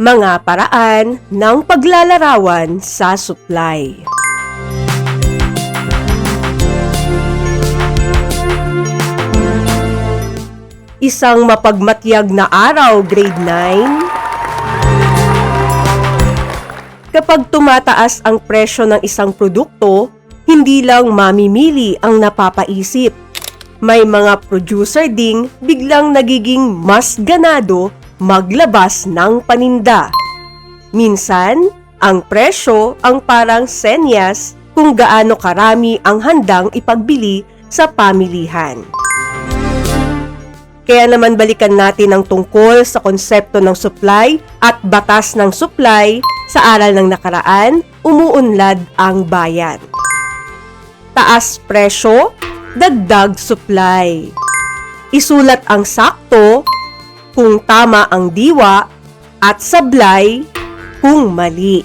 Mga paraan ng paglalarawan sa supply. Isang mapagmatyag na araw, grade 9. Kapag tumataas ang presyo ng isang produkto, hindi lang mamimili ang napapaisip. May mga producer ding biglang nagiging mas ganado maglabas ng paninda. Minsan, ang presyo ang parang senyas kung gaano karami ang handang ipagbili sa pamilihan. Kaya naman balikan natin ang tungkol sa konsepto ng supply at batas ng supply. Sa aral ng nakaraan, umuunlad ang bayan. Taas presyo, dagdag supply. Isulat ang sakto kung tama ang diwa at sablay kung mali.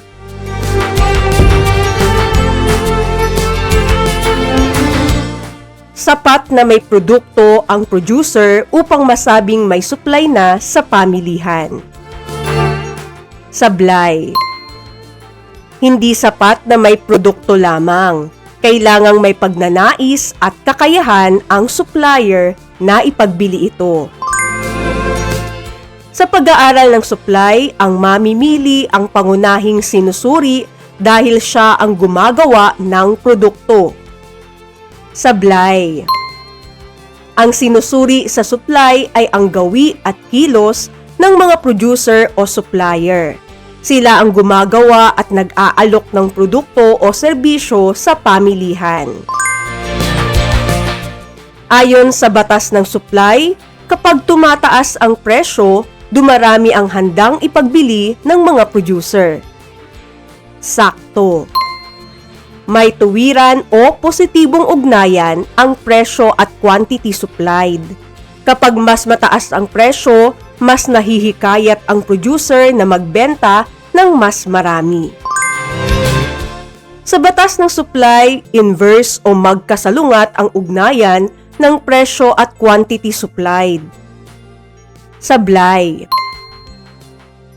Sapat na may produkto ang producer upang masabing may supply na sa pamilihan. Sablay. Hindi sapat na may produkto lamang. Kailangang may pagnanais at kakayahan ang supplier na ipagbili ito. Sa pag-aaral ng supply, ang mamimili ang pangunahing sinusuri dahil siya ang gumagawa ng produkto. Sablay. Ang sinusuri sa supply ay ang gawi at kilos ng mga producer o supplier. Sila ang gumagawa at nag-aalok ng produkto o serbisyo sa pamilihan. Ayon sa batas ng supply, kapag tumataas ang presyo, dumarami ang handang ipagbili ng mga producer. Sakto. May tuwiran o positibong ugnayan ang presyo at quantity supplied. Kapag mas mataas ang presyo, mas nahihikayat ang producer na magbenta ng mas marami. Sa batas ng supply, inverse o magkasalungat ang ugnayan ng presyo at quantity supplied. Sablay.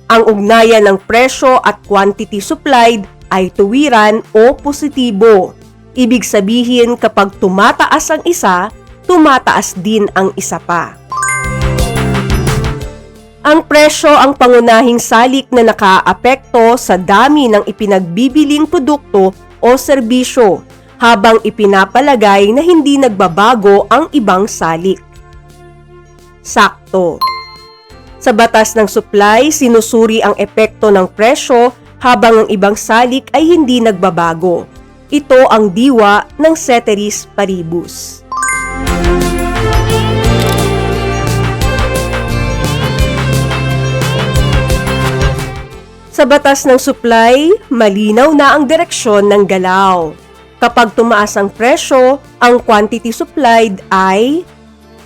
Ang ugnayan ng presyo at quantity supplied ay tuwiran o positibo. Ibig sabihin kapag tumataas ang isa, tumataas din ang isa pa. Ang presyo ang pangunahing salik na nakaapekto sa dami ng ipinagbibiling produkto o serbisyo, habang ipinapalagay na hindi nagbabago ang ibang salik. Sakto. Sa batas ng supply, sinusuri ang epekto ng presyo habang ang ibang salik ay hindi nagbabago. Ito ang diwa ng ceteris paribus. Sa batas ng supply, malinaw na ang direksyon ng galaw. Kapag tumaas ang presyo, ang quantity supplied ay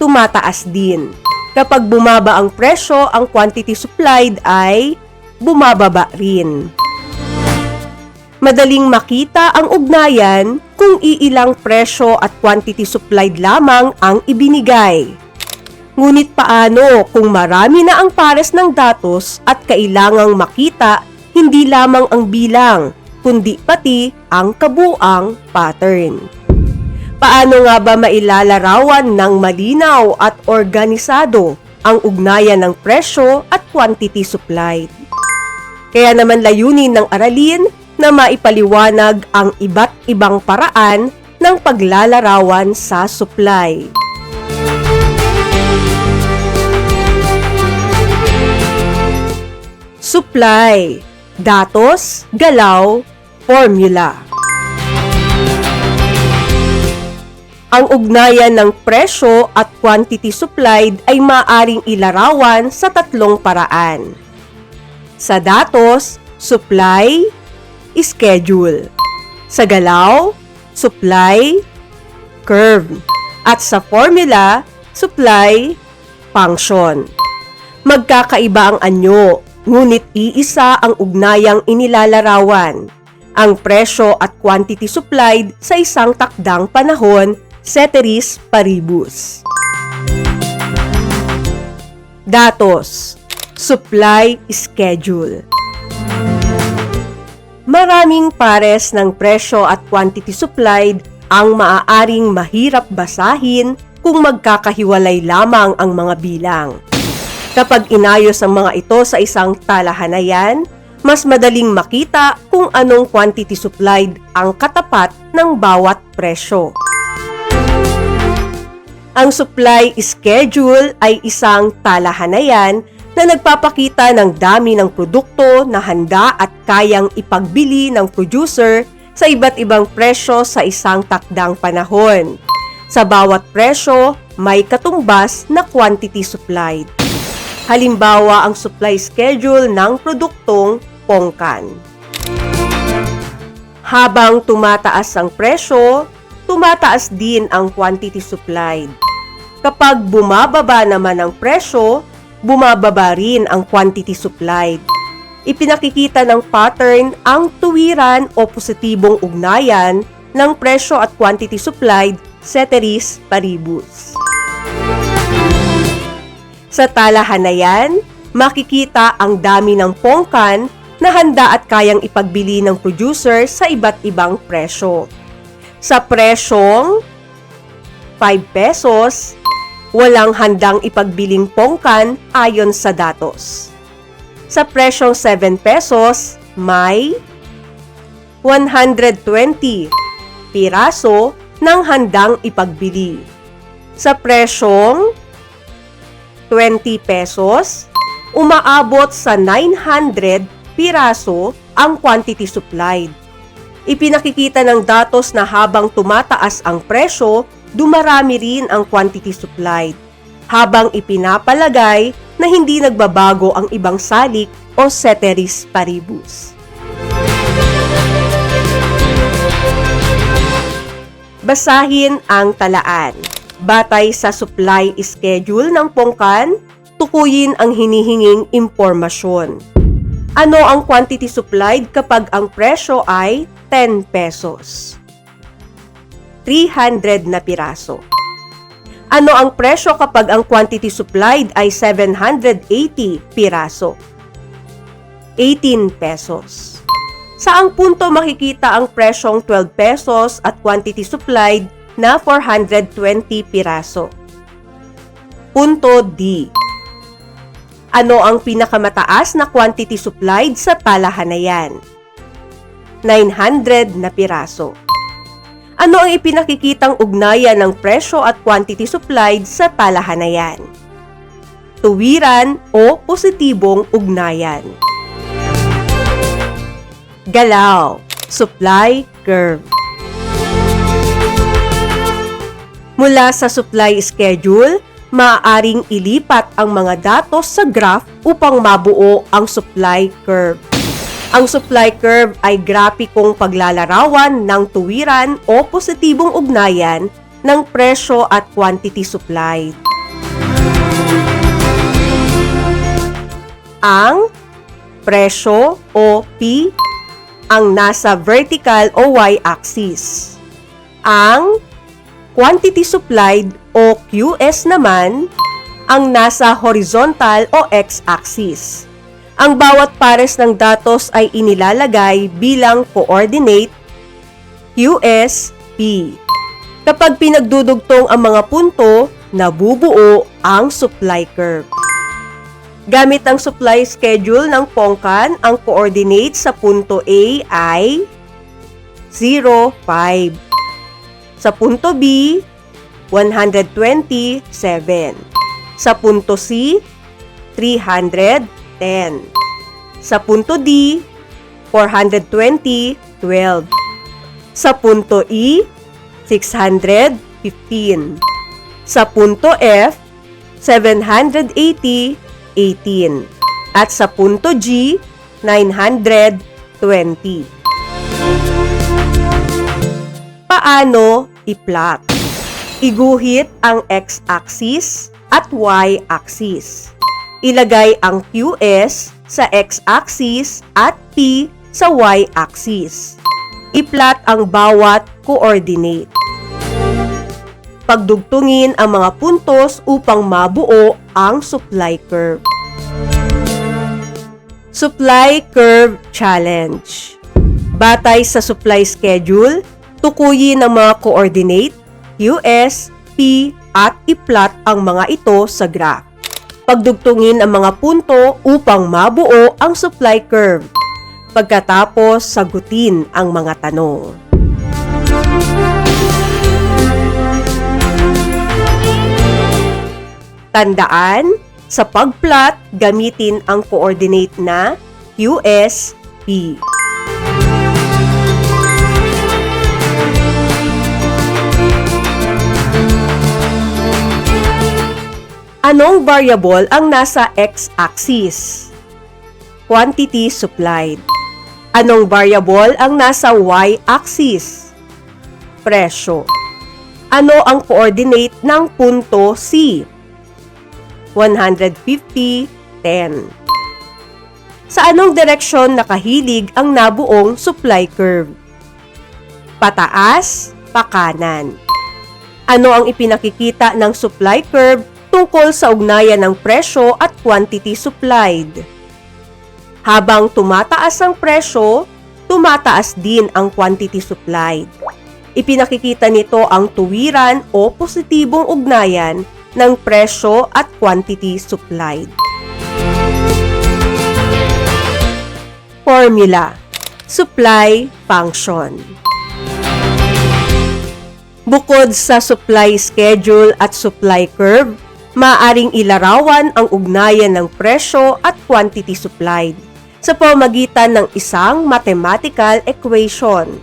tumataas din. Kapag bumaba ang presyo, ang quantity supplied ay bumababa rin. Madaling makita ang ugnayan kung iilang presyo at quantity supplied lamang ang ibinigay. Ngunit paano kung marami na ang pares ng datos at kailangang makita hindi lamang ang bilang, kundi pati ang kabuang pattern? Paano nga ba mailalarawan ng malinaw at organisado ang ugnayan ng presyo at quantity supplied? Kaya naman layunin ng aralin na maipaliwanag ang iba't ibang paraan ng paglalarawan sa supply. Supply, datos, galaw, formula. Ang ugnayan ng presyo at quantity supplied ay maaring ilarawan sa tatlong paraan. Sa datos, supply, schedule. Sa galaw, supply, curve. At sa formula, supply, function. Magkakaiba ang anyo, ngunit iisa ang ugnayang inilalarawan. Ang presyo at quantity supplied sa isang takdang panahon, ceteris paribus. Datos. Supply schedule. Maraming pares ng presyo at quantity supplied ang maaaring mahirap basahin kung magkakahiwalay lamang ang mga bilang. Kapag inayos ang mga ito sa isang talahanayan, mas madaling makita kung anong quantity supplied ang katapat ng bawat presyo. Ang supply schedule ay isang talahanayan na nagpapakita ng dami ng produkto na handa at kayang ipagbili ng producer sa iba't ibang presyo sa isang takdang panahon. Sa bawat presyo, may katumbas na quantity supplied. Halimbawa, ang supply schedule ng produktong pongkan. Habang tumataas ang presyo, tumataas din ang quantity supplied. Kapag bumababa naman ang presyo, bumababa rin ang quantity supplied. Ipinakikita ng pattern ang tuwiran o positibong ugnayan ng presyo at quantity supplied ceteris paribus. Sa talahanayan, makikita ang dami ng pongkan na handa at kayang ipagbili ng producer sa iba't ibang presyo. Sa presyong 5 pesos, walang handang ipagbiling pongkan ayon sa datos. Sa presyong 7 pesos, may 120 piraso ng handang ipagbili. Sa presyong 20 pesos, umaabot sa 900 piraso ang quantity supplied. Ipinakikita ng datos na habang tumataas ang presyo, dumarami rin ang quantity supplied, habang ipinapalagay na hindi nagbabago ang ibang salik o ceteris paribus. Basahin ang talaan. Batay sa supply schedule ng pongkan, tukuyin ang hinihinging impormasyon. Ano ang quantity supplied kapag ang presyo ay 10 pesos? 300 na piraso. Ano ang presyo kapag ang quantity supplied ay 780 piraso? 18 pesos. Saang punto makikita ang presyong 12 pesos at quantity supplied na 420 piraso? Punto D. Ano ang pinakamataas na quantity supplied sa talahanayan? 900 na piraso. Ano ang ipinakikitang ugnayan ng presyo at quantity supplied sa talahanayan? Tuwiran o positibong ugnayan. Galaw, supply curve. Mula sa supply schedule, maaaring ilipat ang mga datos sa graph upang mabuo ang supply curve. Ang supply curve ay grapikong paglalarawan ng tuwiran o positibong ugnayan ng presyo at quantity supplied. Ang presyo o P ang nasa vertical o y-axis. Ang quantity supplied o QS naman ang nasa horizontal o x-axis. Ang bawat pares ng datos ay inilalagay bilang coordinate QS-P. Kapag pinagdudugtong ang mga punto, nabubuo ang supply curve. Gamit ang supply schedule ng pongkan, ang coordinate sa punto A ay 0, 5. Sa punto B, 127. Sa punto C, 310. Sa punto D, 420, 12. Sa punto E, 615. Sa punto F, 780, 18. At sa punto G, 920. Paano i-plot? Iguhit ang x-axis at y-axis. Ilagay ang QS sa x-axis at P sa y-axis. I-plot ang bawat coordinate. Pagdugtungin ang mga puntos upang mabuo ang supply curve. Supply Curve Challenge. Batay sa supply schedule, tukuyin ang mga coordinate, QS, P, at i-plot ang mga ito sa graph. Pagdugtungin ang mga punto upang mabuo ang supply curve. Pagkatapos, sagutin ang mga tanong. Tandaan, sa pagplot, gamitin ang coordinate na QS, P. Anong variable ang nasa x-axis? Quantity supplied. Anong variable ang nasa y-axis? Presyo. Ano ang coordinate ng punto C? 150, 10. Sa anong direksyon nakahilig ang nabuong supply curve? Pataas, pakanan. Ano ang ipinakikita ng supply curve tungkol sa ugnayan ng presyo at quantity supplied? Habang tumataas ang presyo, tumataas din ang quantity supplied. Ipinakikita nito ang tuwiran o positibong ugnayan ng presyo at quantity supplied. Formula: supply function. Bukod sa supply schedule at supply curve, maaaring ilarawan ang ugnayan ng presyo at quantity supplied sa pamamagitan ng isang mathematical equation.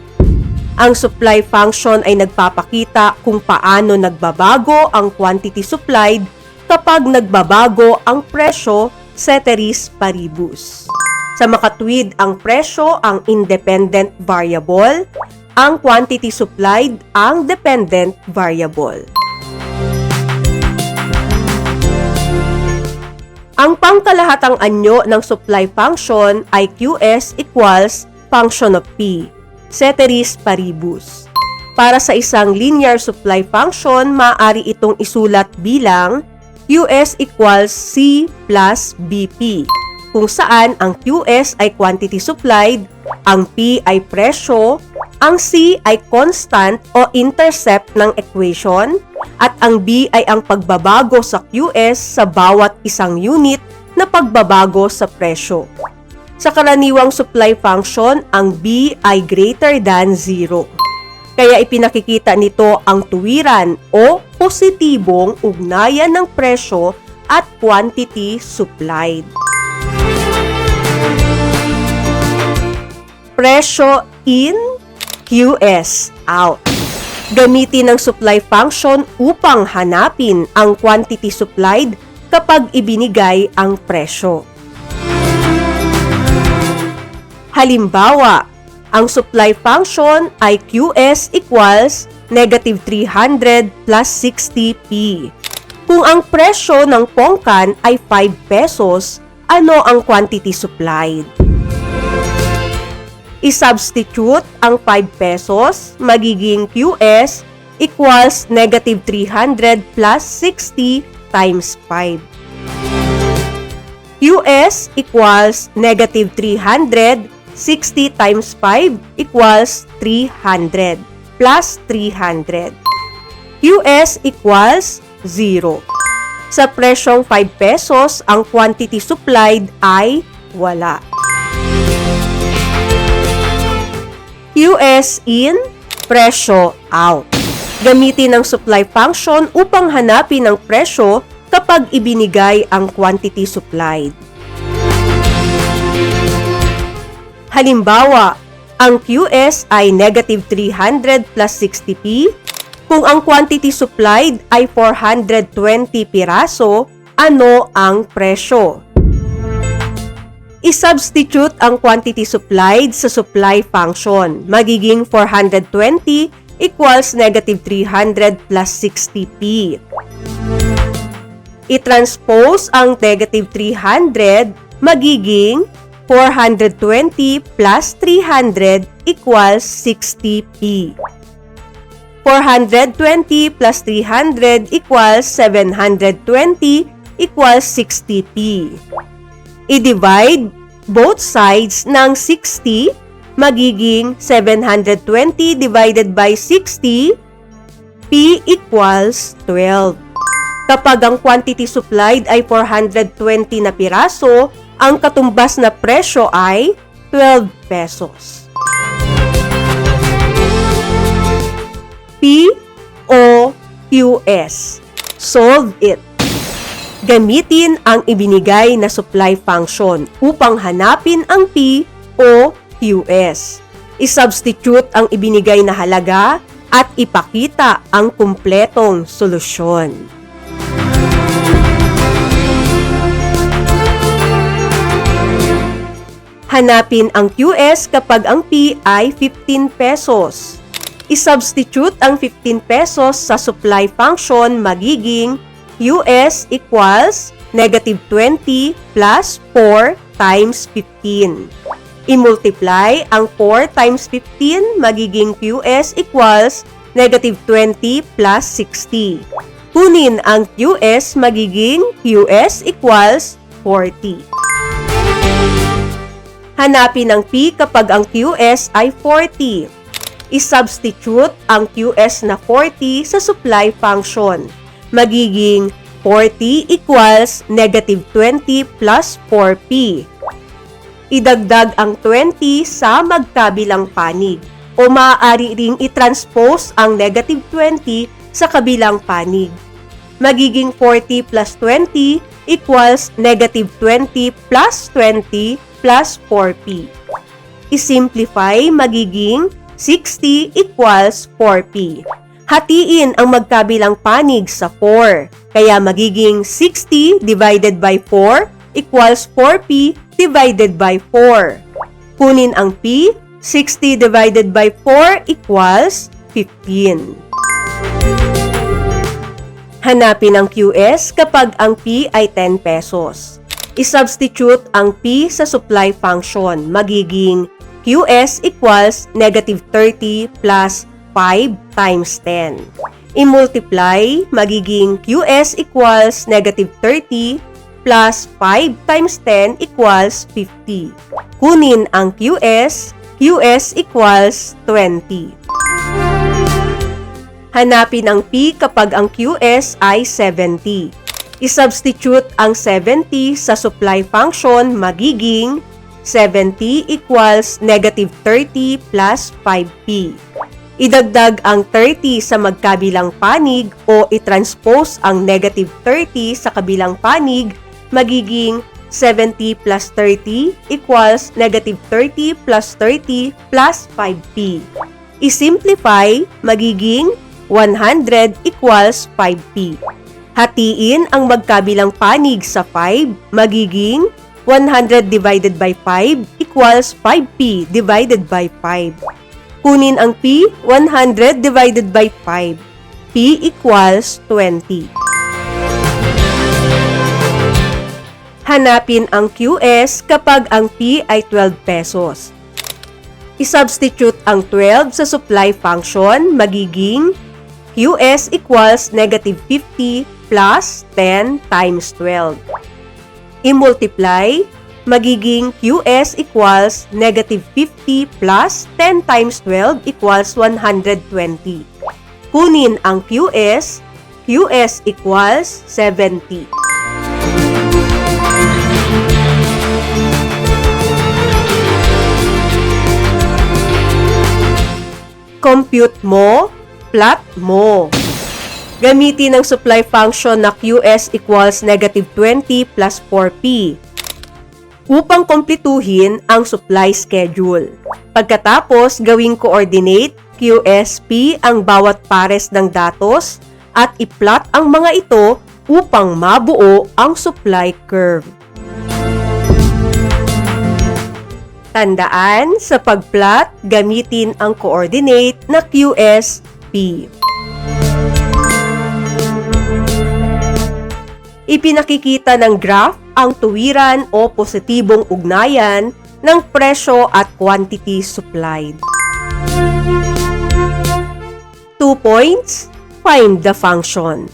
Ang supply function ay nagpapakita kung paano nagbabago ang quantity supplied kapag nagbabago ang presyo ceteris paribus. Sa makatuwid ang presyo ang independent variable, ang quantity supplied ang dependent variable. Ang pangkalahatang anyo ng supply function ay QS equals function of P, ceteris paribus. Para sa isang linear supply function, maaari itong isulat bilang QS equals C plus BP, kung saan ang QS ay quantity supplied, ang P ay presyo, ang C ay constant o intercept ng equation, at ang B ay ang pagbabago sa QS sa bawat isang unit na pagbabago sa presyo. Sa karaniwang supply function, ang B ay greater than 0. Kaya ipinakikita nito ang tuwiran o positibong ugnayan ng presyo at quantity supplied. Presyo in, QS out. Gamitin ang supply function upang hanapin ang quantity supplied kapag ibinigay ang presyo. Halimbawa, ang supply function ay QS equals negative 300 plus 60p. Kung ang presyo ng pongkan ay 5 pesos, ano ang quantity supplied? I-substitute ang 5 pesos, magiging QS equals negative 300 plus 60 times 5. QS equals negative 300, 60 times 5 equals 300, plus 300. QS equals 0. Sa presyong 5 pesos, ang quantity supplied ay wala. QS in, presyo out. Gamitin ang supply function upang hanapin ang presyo kapag ibinigay ang quantity supplied. Halimbawa, ang QS ay negative 300 plus 60p. Kung ang quantity supplied ay 420 piraso, ano ang presyo? I-substitute ang quantity supplied sa supply function. Magiging 420 equals negative 300 plus 60p. I-transpose ang negative 300, magiging 420 plus 300 equals 60p. 420 plus 300 equals 720 equals 60p. I-divide both sides ng 60, magiging 720 divided by 60, P equals 12. Kapag ang quantity supplied ay 420 na piraso, ang katumbas na presyo ay 12 pesos. P o QS. Solve it. Gamitin ang ibinigay na supply function upang hanapin ang P o QS. I-substitute ang ibinigay na halaga at ipakita ang kumpletong solusyon. Hanapin ang QS kapag ang P ay 15 pesos. I-substitute ang 15 pesos sa supply function, magiging QS equals negative 20 plus 4 times 15. I-multiply ang 4 times 15, magiging QS equals negative 20 plus 60. Kunin ang QS, magiging QS equals 40. Hanapin ang P kapag ang QS ay 40. I-substitute ang QS na 40 sa supply function. Magiging 40 equals negative 20 plus 4P. Idagdag ang 20 sa magkabilang panig o maaari ring i-transpose ang negative 20 sa kabilang panig. Magiging 40 plus 20 equals negative 20 plus 20 plus 4P. I-simplify, magiging 60 equals 4P. Hatiin ang magkabilang panig sa 4, kaya magiging 60 divided by 4 equals 4P divided by 4. Kunin ang P, 60 divided by 4 equals 15. Hanapin ang QS kapag ang P ay 10 pesos. I-substitute ang P sa supply function, magiging QS equals negative 30 plus 5 times 10. I-multiply, magiging QS equals negative 30 plus 5 times 10 equals 50. Kunin ang QS, QS equals 20. Hanapin ang P kapag ang QS ay 70. I-substitute ang 70 sa supply function, magiging 70 equals negative 30 plus 5P. Idagdag ang 30 sa magkabilang panig o i-transpose ang negative 30 sa kabilang panig, magiging 70 plus 30 equals negative 30 plus 30 plus 5P. I-simplify, magiging 100 equals 5P. Hatiin ang magkabilang panig sa 5, magiging 100 divided by 5 equals 5P divided by 5. Kunin ang P, 100 divided by 5. P equals 20. Hanapin ang QS kapag ang P ay 12 pesos. I-substitute ang 12 sa supply function, magiging QS equals negative 50 plus 10 times 12. I-multiply, magiging QS equals negative 50 plus 10 times 12 equals 120. Kunin ang QS, QS equals 70. Compute mo, plot mo. Gamitin ang supply function na QS equals negative 20 plus 4P upang kumpletuhin ang supply schedule. Pagkatapos, gawing coordinate QSP ang bawat pares ng datos at i-plot ang mga ito upang mabuo ang supply curve. Tandaan, sa pag-plot, gamitin ang coordinate na QSP. Ipinakikita ng graph ang tuwiran o positibong ugnayan ng presyo at quantity supplied. 2 points, find the function.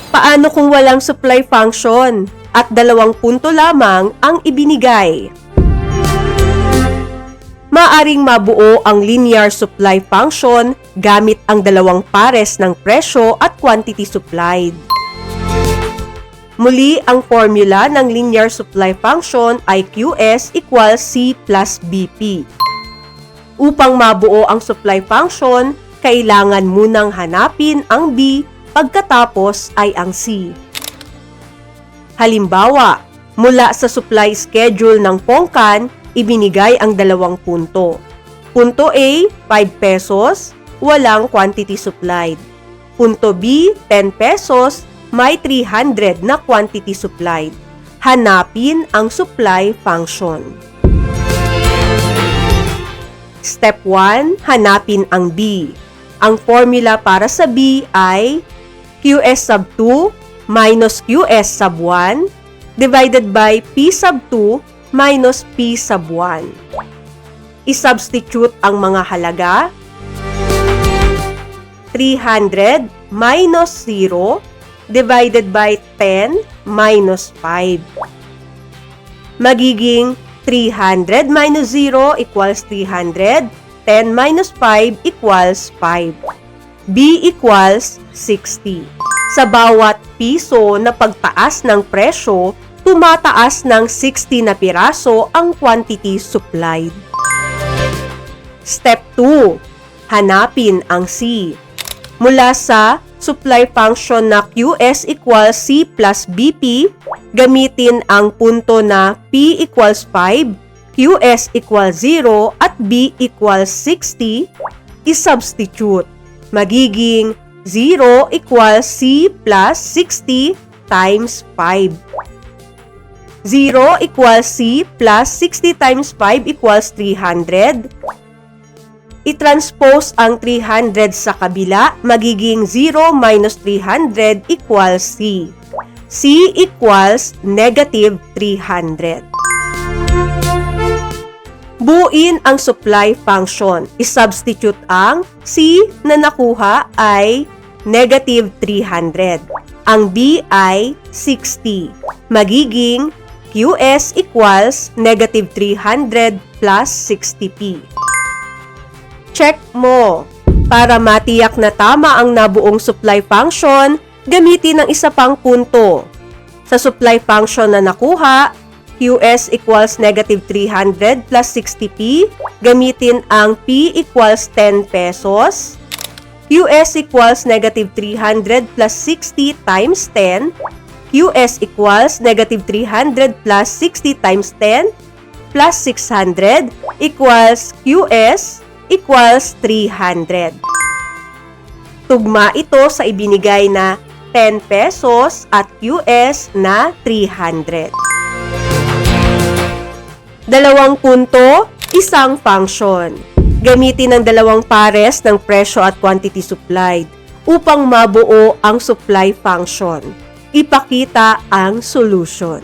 Paano kung walang supply function at 2 punto lamang ang ibinigay? maaaring mabuo ang linear supply function gamit ang dalawang pares ng presyo at quantity supplied. Muli, ang formula ng linear supply function ay QS equals C plus BP. Upang mabuo ang supply function, kailangan munang hanapin ang B, pagkatapos ay ang C. Halimbawa, mula sa supply schedule ng Pongkan, ibinigay ang dalawang punto. Punto A, 5 pesos, walang quantity supplied. Punto B, 10 pesos, may 300 na quantity supplied. Hanapin ang supply function. Step 1, hanapin ang B. Ang formula para sa B ay QS sub 2 minus QS sub 1 divided by P sub 2 minus P sub 1. I-substitute ang mga halaga. 300 minus 0 divided by 10 minus 5. Magiging 300 minus 0 equals 300. 10 minus 5 equals 5. B equals 60. Sa bawat piso na pagtaas ng presyo, tumataas ng 60 na piraso ang quantity supplied. Step 2. Hanapin ang C. Mula sa supply function na QS equals C plus BP, gamitin ang punto na P equals 5, QS equals 0, at B equals 60, i-substitute. Magiging 0 equals C plus 60 times 5. 0 equals C plus 60 times 5 equals 300. I-transpose ang 300 sa kabila, magiging 0 minus 300 equals C. C equals negative 300. Buuin ang supply function. I-substitute ang C na nakuha ay negative 300. Ang B ay 60. Magiging QS equals negative 300 plus 60P. Check mo. Para matiyak na tama ang nabuong supply function, gamitin ang isa pang punto. Sa supply function na nakuha, QS equals negative 300 plus 60P, gamitin ang P equals 10 pesos. QS equals negative 300 plus 60 times 10. QS equals negative 300 plus 60 times 10 plus 600 equals QS equals 300. Tugma ito sa ibinigay na 10 pesos at QS na 300. Dalawang punto, isang function. Gamitin ang dalawang pares ng presyo at quantity supplied upang mabuo ang supply function. Ipakita ang solution.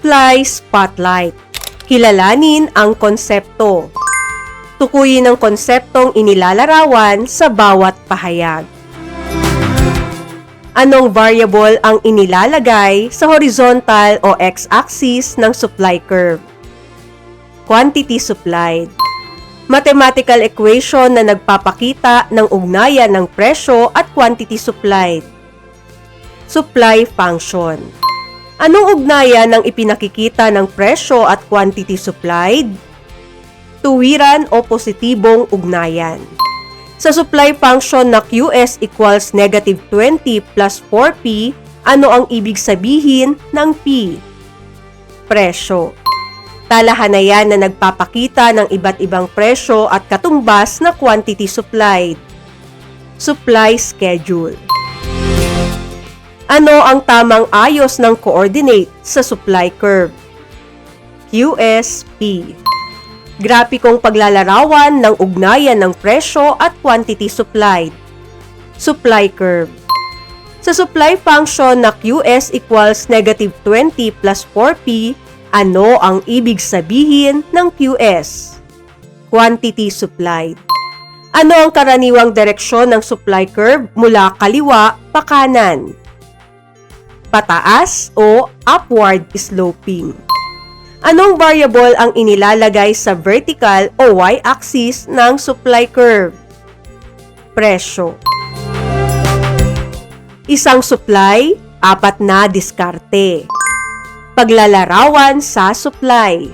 Supply spotlight. Kilalanin ang konsepto. Tukuyin ang konseptong inilalarawan sa bawat pahayag. Anong variable ang inilalagay sa horizontal o x-axis ng supply curve? Quantity supplied. Mathematical equation na nagpapakita ng ugnayan ng presyo at quantity supplied. Supply function. Anong ugnayan ang ipinakikita ng presyo at quantity supplied? Tuwiran o positibong ugnayan. Sa supply function na QS equals negative 20 plus 4P, ano ang ibig sabihin ng P? Presyo. Talahanayan na nagpapakita ng iba't ibang presyo at katumbas na quantity supplied. Supply schedule. Ano ang tamang ayos ng coordinate sa supply curve? QSP. Grapikong paglalarawan ng ugnayan ng presyo at quantity supplied. Supply curve. Sa supply function na QS equals negative 20 plus 4P, ano ang ibig sabihin ng QS? Quantity supplied. Ano ang karaniwang direksyon ng supply curve mula kaliwa pa kanan? Pataas o upward sloping. Anong variable ang inilalagay sa vertical o y-axis ng supply curve? Presyo. Isang supply, 4 na diskarte. Paglalarawan sa supply.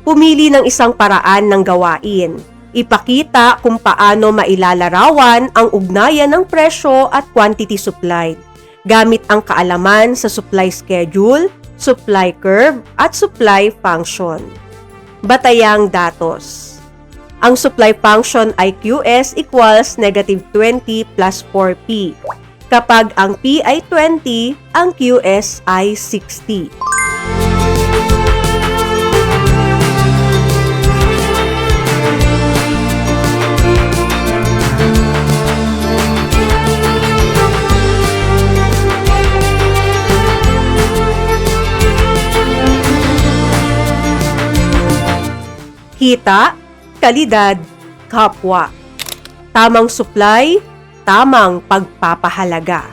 Pumili ng isang paraan ng gawain. Ipakita kung paano mailalarawan ang ugnayan ng presyo at quantity supplied gamit ang kaalaman sa supply schedule, supply curve, at supply function. Batayang datos. Ang supply function ay QS equals negative 20 plus 4P. Kapag ang P ay 20, ang QS ay 60. Kita, kalidad, kapwa. Tamang supply, tamang pagpapahalaga.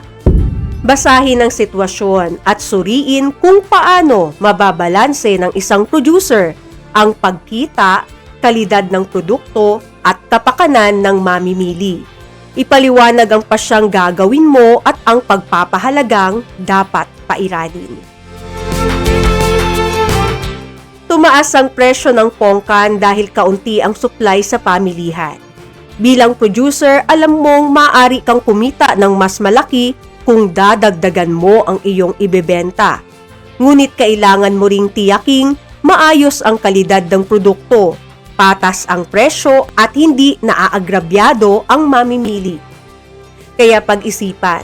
Basahin ang sitwasyon at suriin kung paano mababalanse ng isang producer ang pagkita, kalidad ng produkto at kapakanan ng mamimili. Ipaliwanag ang pasyang gagawin mo at ang pagpapahalagang dapat pairalin. Tumaas ang presyo ng pongkan dahil kaunti ang supply sa pamilihan. Bilang producer, alam mong maaari kang kumita ng mas malaki kung dadagdagan mo ang iyong ibebenta. Ngunit kailangan mo ring tiyaking maayos ang kalidad ng produkto, patas ang presyo at hindi naaagrabyado ang mamimili. Kaya pag-isipan,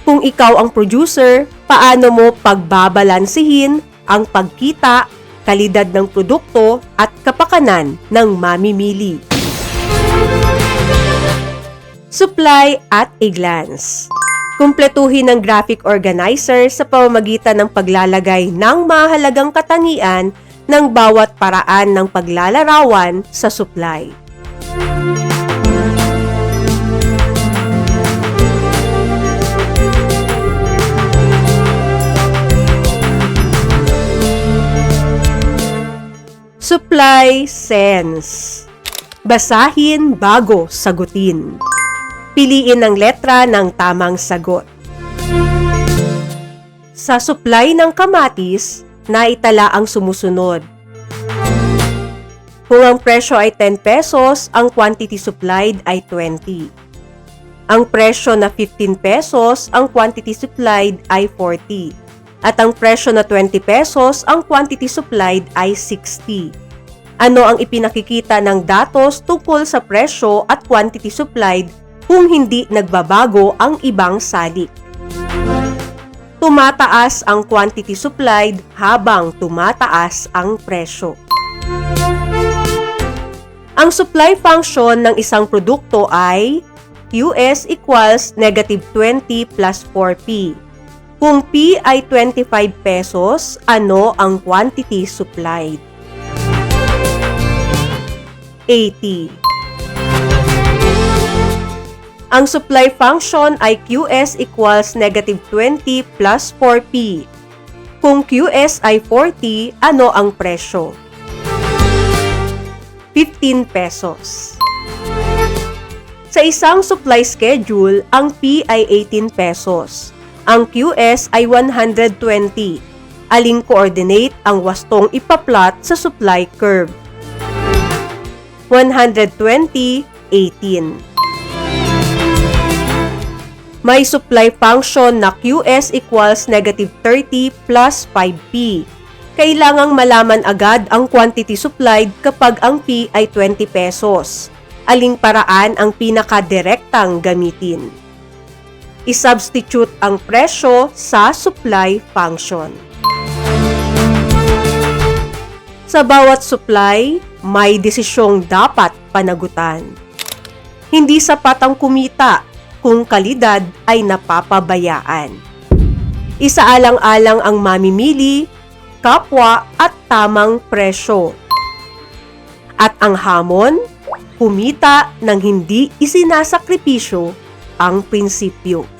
kung ikaw ang producer, paano mo pagbabalansihin ang pagkita, kalidad ng produkto at kapakanan ng mamimili. Supply at a glance. Kumpletuhin ng graphic organizer sa pamamagitan ng paglalagay ng mahalagang katangian ng bawat paraan ng paglalarawan sa supply. Supply sense. Basahin bago sagutin. Piliin ang letra ng tamang sagot. Sa supply ng kamatis, naitala ang sumusunod. Kung ang presyo ay 10 pesos, ang quantity supplied ay 20. Ang presyo na 15 pesos, ang quantity supplied ay 40. At ang presyo na 20 pesos, ang quantity supplied ay 60. Ano ang ipinakikita ng datos tungkol sa presyo at quantity supplied kung hindi nagbabago ang ibang salik? Tumataas ang quantity supplied habang tumataas ang presyo. Ang supply function ng isang produkto ay QS equals negative 20 plus 4P. Kung P ay 25 pesos, ano ang quantity supplied? 80. Ang supply function ay QS equals negative 20 plus 4P. Kung QS ay 40, ano ang presyo? 15 pesos. Sa isang supply schedule, ang P ay 18 pesos. Ang QS ay 120. Aling coordinate ang wastong ipaplot sa supply curve? 120, 18. May supply function na QS equals negative 30 plus 5P. Kailangang malaman agad ang quantity supplied kapag ang P ay 20 pesos. Aling paraan ang pinakadirektang gamitin? I-substitute ang presyo sa supply function. Sa bawat supply, may desisyong dapat panagutan. Hindi sapat ang kumita kung kalidad ay napapabayaan. Isaalang-alang ang mamimili, kapwa at tamang presyo. At ang hamon, kumita nang hindi isinasakripisyo ang prinsipyo.